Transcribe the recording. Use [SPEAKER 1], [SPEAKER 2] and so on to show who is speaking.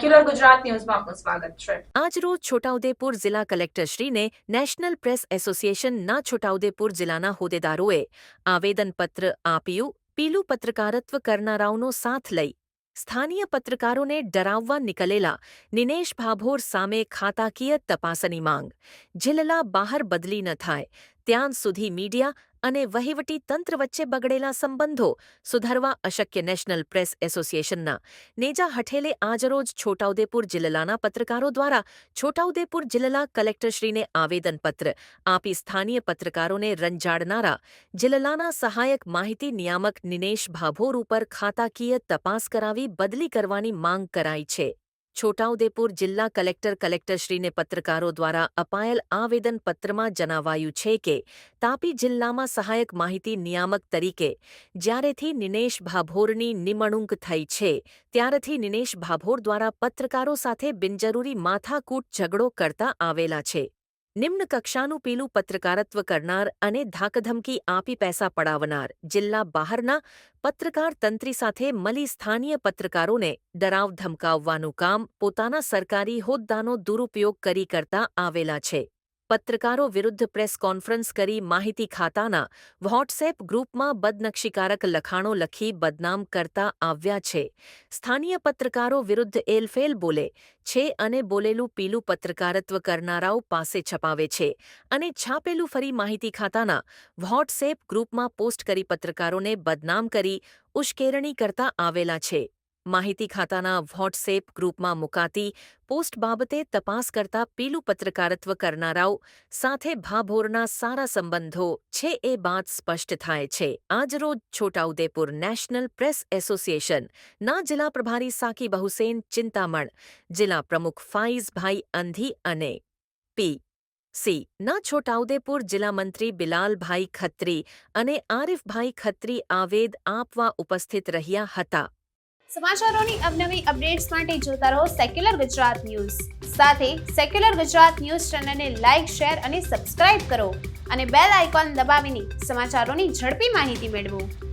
[SPEAKER 1] Secular Gujarat ન્યૂઝમાં આપનું સ્વાગત છે।
[SPEAKER 2] આજરોજ છોટાઉદેપુર જિલ્લા કલેક્ટરશ્રીને નેશનલ પ્રેસ એસોસિએશનના છોટાઉદેપુર જિલ્લાના હોદ્દેદારોએ આવેદનપત્ર આપ્યું। પીલું પત્રકારત્વ કરનારાઓનો સાથ લઈ સ્થાનીય પત્રકારોને ડરાવવા નીકળેલા નિનેશ ભાભોર સામે ખાતાકીય તપાસની માંગ। જિલ્લા બહાર બદલી ન થાય ત્યાં સુધી મીડિયા અને વહીવટી તંત્ર વચ્ચે બગડેલા સંબંધો સુધારવા અશક્ય। નેશનલ પ્રેસ એસોસિએશનના નેજા હઠેલે આજરોજ છોટાઉદેપુર જિલ્લાના પત્રકારો દ્વારા છોટાઉદેપુર જિલ્લા કલેક્ટરશ્રીને આવેદનપત્ર આપી સ્થાનીય પત્રકારોને રંજાડનારા જિલ્લાના સહાયક માહિતી નિયામક નિનેશ ભાભોર ઉપર ખાતાકીય તપાસ કરાવી બદલી કરવાની માંગ કરાઈ છે। છોટાઉદેપુર જિલ્લા કલેક્ટરશ્રીને પત્રકારો દ્વારા અપાયેલ આવેદનપત્રમાં જણાવાયું છે કે તાપી જિલ્લામાં સહાયક માહિતી નિયામક તરીકે જ્યારેથી નિનેશ ભાભોરની નિમણૂક થઈ છે ત્યારથી નિનેશ ભાભોર દ્વારા પત્રકારો સાથે બિનજરૂરી માથાકૂટ ઝઘડો કરતા આવેલા છે। નિમ્ન કક્ષાનું પીલું પત્રકારત્વ કરનાર અને ધાકધમકી આપી પૈસા પડાવનાર જિલ્લા બહારના પત્રકાર તંત્રી સાથે મળી સ્થાનીય પત્રકારોને ડરાવ ધમકાવવાનું કામ પોતાના સરકારી હોદ્દાનો દુરુપયોગ કરી કરતા આવેલા છે। પત્રકારો વિરુદ્ધ પ્રેસ કોન્ફરન્સ કરી માહિતી ખાતાના વોટ્સએપ ગ્રુપમાં બદનક્ષીકારક લખાણો લખી બદનામ કરતા આવ્યા છે। સ્થાનીય પત્રકારો વિરુદ્ધ એલફેલ બોલે છે અને બોલેલું પીલું પત્રકારત્વ કરનારાઓ પાસે છપાવે છે અને છાપેલું ફરી માહિતી ખાતાના વોટ્સએપ ગ્રુપમાં પોસ્ટ કરી પત્રકારોને બદનામ કરી ઉશ્કેરણી કરતા આવેલા છે। માહિતી ખાતાના વોટ્સએપ ગ્રુપમાં મુકાતી પોસ્ટ બાબતે તપાસ કરતા પીલું પત્રકારત્વ કરનારાઓ સાથે ભાભોરના સારા સંબંધો છે એ વાત સ્પષ્ટ થાય છે। આજરોજ છોટાઉદેપુર નેશનલ પ્રેસ એસોસિએશનના જિલ્લા પ્રભારી સાકિબ હુસેન ચિંતામણ, જિલ્લા પ્રમુખ ફાઇઝભાઈ અંધી અને પી.સી. ના છોટાઉદેપુર જિલ્લા મંત્રી બિલાલભાઈ ખત્રી અને આરિફભાઈ ખત્રી આવેદ આપવા ઉપસ્થિત રહ્યા હતા।
[SPEAKER 3] સમાચારોની અવનવી અપડેટ્સ માટે જોતા રહો સેક્યુલર ગુજરાત ન્યૂઝ। સાથે સેક્યુલર ગુજરાત ન્યૂઝ ચેનલને લાઇક, શેર અને સબસ્ક્રાઇબ કરો અને બેલ આઇકોન દબાવીને સમાચારોની ઝડપી માહિતી મેળવો।